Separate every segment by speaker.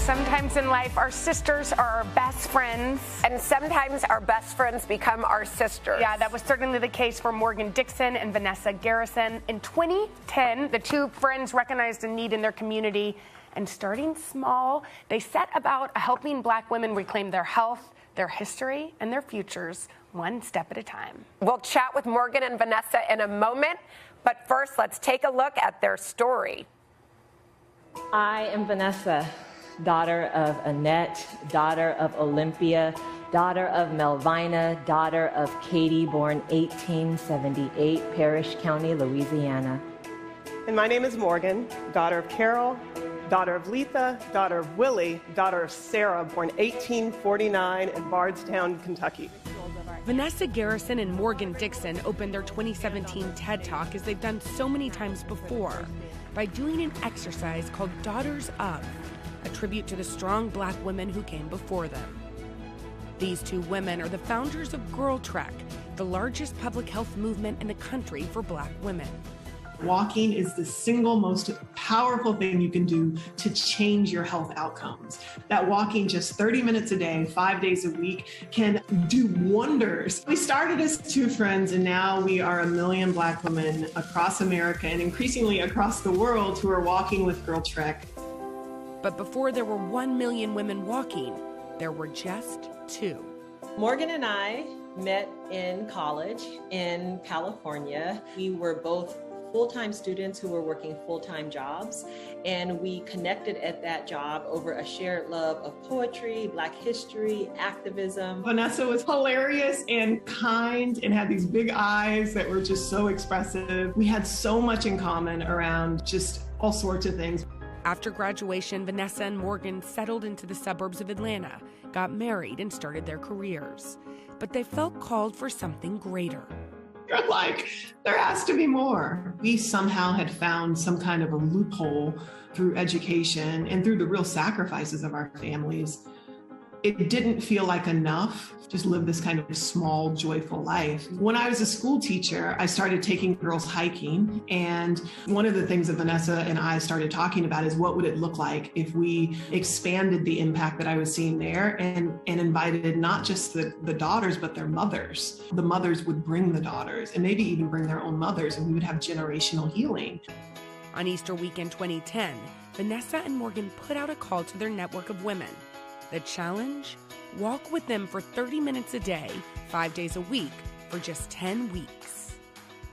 Speaker 1: Sometimes in life, our sisters are our best friends.
Speaker 2: And sometimes our best friends become our sisters.
Speaker 1: Yeah, that was certainly the case for Morgan Dixon and Vanessa Garrison. In 2010, the two friends recognized a need in their community, and starting small, they set about helping Black women reclaim their health, their history, and their futures, one step at a time.
Speaker 2: We'll chat with Morgan and Vanessa in a moment, but first, let's take a look at their story.
Speaker 3: I am Vanessa, daughter of Annette, daughter of Olympia, daughter of Melvina, daughter of Katie, born 1878, Parrish County, Louisiana.
Speaker 4: And my name is Morgan, daughter of Carol, daughter of Letha, daughter of Willie, daughter of Sarah, born 1849 in Bardstown, Kentucky.
Speaker 1: Vanessa Garrison and Morgan Dixon opened their 2017 TED Talk, as they've done so many times before, by doing an exercise called Daughters of, a tribute to the strong Black women who came before them. These two women are the founders of Girltrek, the largest public health movement in the country for Black women.
Speaker 5: Walking is the single most powerful thing you can do to change your health outcomes. That walking just 30 minutes a day, 5 days a week can do wonders. We started as two friends, and now we are 1 million Black women across America and increasingly across the world who are walking with Girltrek.
Speaker 1: But before there were 1 million women walking, there were just two.
Speaker 3: Morgan and I met in college in California. We were both full-time students who were working full-time jobs, and we connected at that job over a shared love of poetry, Black history, activism.
Speaker 5: Vanessa was hilarious and kind and had these big eyes that were just so expressive. We had so much in common around just all sorts of things.
Speaker 1: After graduation, Vanessa and Morgan settled into the suburbs of Atlanta, got married, and started their careers. But they felt called for something greater.
Speaker 5: You're like, there has to be more. We somehow had found some kind of a loophole through education and through the real sacrifices of our families. It didn't feel like enough to just live this kind of small, joyful life. When I was a school teacher, I started taking girls hiking. And one of the things that Vanessa and I started talking about is what would it look like if we expanded the impact that I was seeing there and invited not just the daughters, but their mothers. The mothers would bring the daughters and maybe even bring their own mothers, and we would have generational healing.
Speaker 1: On Easter weekend 2010, Vanessa and Morgan put out a call to their network of women. The challenge? Walk with them for 30 minutes a day, 5 days a week, for just 10 weeks.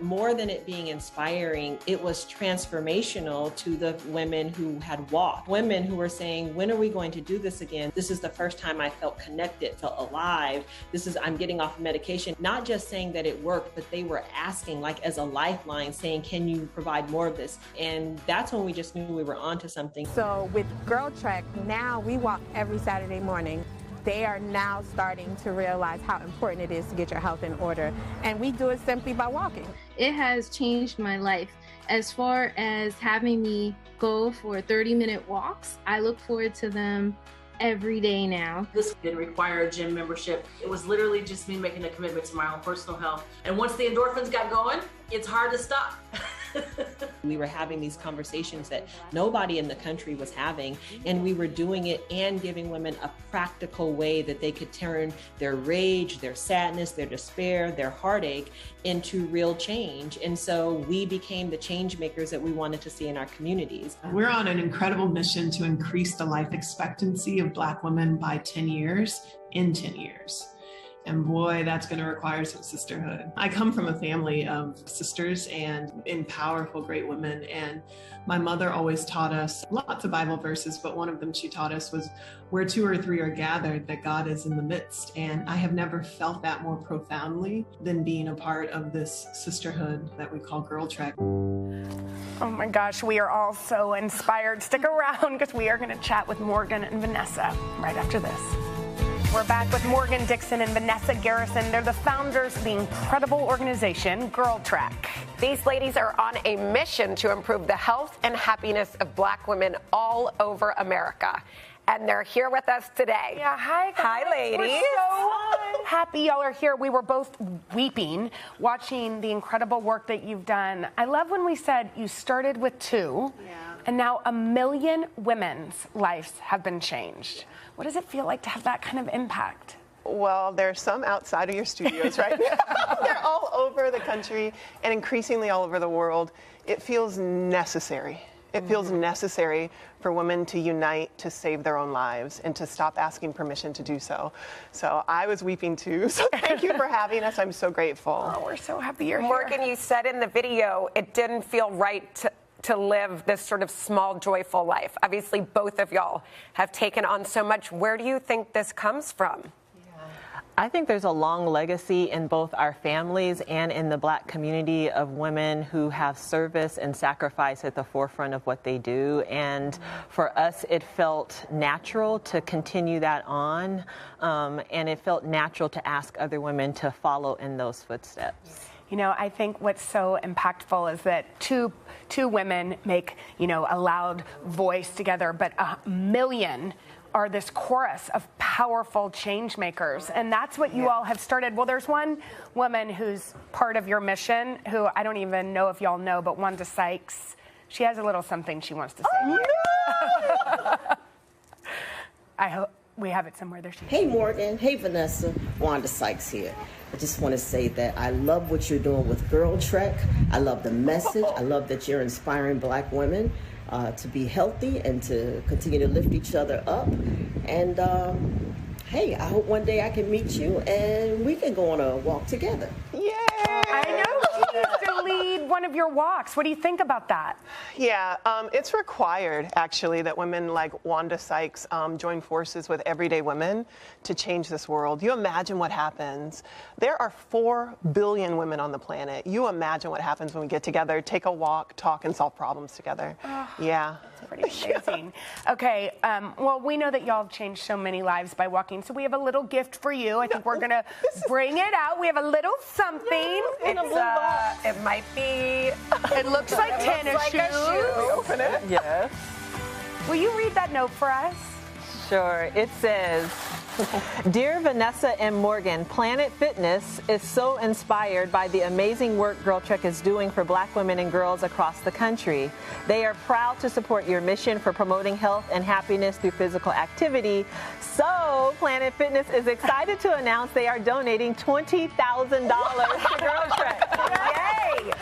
Speaker 3: More than it being inspiring, it was transformational to the women who had walked. Women who were saying, when are we going to do this again? This is the first time I felt connected, felt alive. I'm getting off medication. Not just saying that it worked, but they were asking, like as a lifeline, saying, can you provide more of this? And that's when we just knew we were onto something.
Speaker 6: So with Girltrek, now we walk every Saturday morning. They are now starting to realize how important it is to get your health in order. And we do it simply by walking.
Speaker 7: It has changed my life. As far as having me go for 30-minute walks, I look forward to them every day now.
Speaker 8: This didn't require a gym membership. It was literally just me making a commitment to my own personal health. And once the endorphins got going, it's hard to stop.
Speaker 3: We were having these conversations that nobody in the country was having, and we were doing it and giving women a practical way that they could turn their rage, their sadness, their despair, their heartache into real change. And so we became the change makers that we wanted to see in our communities.
Speaker 5: We're on an incredible mission to increase the life expectancy of Black women by 10 years in 10 years. And boy, that's going to require some sisterhood. I come from a family of sisters and powerful, great women. And my mother always taught us lots of Bible verses, but one of them she taught us was, where 2 or 3 are gathered, that God is in the midst. And I have never felt that more profoundly than being a part of this sisterhood that we call Girltrek.
Speaker 1: Oh my gosh, we are all so inspired. Stick around, because we are going to chat with Morgan and Vanessa right after this. We're back with Morgan Dixon and Vanessa Garrison. They're the founders of the incredible organization, Girltrek.
Speaker 2: These ladies are on a mission to improve the health and happiness of Black women all over America. And they're here with us today.
Speaker 1: Yeah, hi guys.
Speaker 2: Hi, ladies.
Speaker 1: We're so happy y'all are here. We were both weeping watching the incredible work that you've done. I love when we said you started with 2.
Speaker 9: Yeah.
Speaker 1: And now 1 million women's lives have been changed. What does it feel like to have that kind of impact?
Speaker 4: Well, there's some outside of your studios right now. They're all over the country and increasingly all over the world. It feels necessary. It feels necessary for women to unite to save their own lives and to stop asking permission to do so. So I was weeping too. So thank you for having us. I'm so grateful.
Speaker 1: Oh, we're so happy you're here.
Speaker 2: Morgan, you said in the video it didn't feel right to live this sort of small, joyful life. Obviously, both of y'all have taken on so much. Where do you think this comes from?
Speaker 9: I think there's a long legacy in both our families and in the Black community of women who have service and sacrifice at the forefront of what they do. And for us, it felt natural to continue that on. And it felt natural to ask other women to follow in those footsteps.
Speaker 1: You know, I think what's so impactful is that two women make, you know, a loud voice together, but 1 million are this chorus of powerful change makers. And that's what you all have started. Well, there's one woman who's part of your mission who I don't even know if y'all know, but Wanda Sykes. She has a little something she wants to say to you. No! I hope we have it somewhere. There she is.
Speaker 10: Hey, Morgan. Hey, Vanessa. Wanda Sykes here. I just want to say that I love what you're doing with Girltrek. I love the message. I love that you're inspiring Black women to be healthy and to continue to lift each other up. And hey, I hope one day I can meet you and we can go on a walk together.
Speaker 4: Yay!
Speaker 1: I know she used to lead one of your walks. What do you think about that?
Speaker 4: Yeah, it's required, actually, that women like Wanda Sykes join forces with everyday women to change this world. You imagine what happens. There are 4 billion women on the planet. You imagine what happens when we get together, take a walk, talk, and solve problems together. Yeah.
Speaker 1: That's pretty amazing. Okay, well, we know that y'all have changed so many lives by walking, so we have a little gift for you. I think we're going to bring it out. We have a little something.
Speaker 2: It might be.
Speaker 1: It looks like tennis shoes.
Speaker 4: Open it.
Speaker 9: Yes.
Speaker 1: Will you read that note for us?
Speaker 9: Sure. It says, Dear Vanessa and Morgan, Planet Fitness is so inspired by the amazing work Girltrek is doing for Black women and girls across the country. They are proud to support your mission for promoting health and happiness through physical activity. So, Planet Fitness is excited to announce they are donating $20,000 to Girltrek.
Speaker 1: Yay!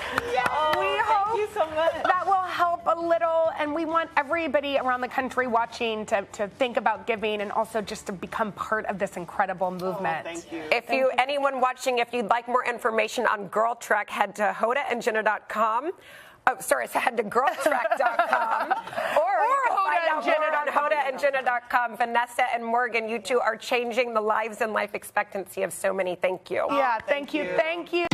Speaker 9: Oh,
Speaker 1: we hope
Speaker 9: thank you so much.
Speaker 1: That will help a little, and we want everybody around the country watching to think about giving and also just to become part of this incredible movement.
Speaker 4: Oh, thank you.
Speaker 2: Anyone watching, if you'd like more information on Girltrek, head to hodaandjenna.com. Oh, sorry, so head to girltrek.com. or you can find out more on hodaandjenna.com. Vanessa and Morgan, you two are changing the lives and life expectancy of so many. Thank you.
Speaker 1: Yeah, thank you. Thank you.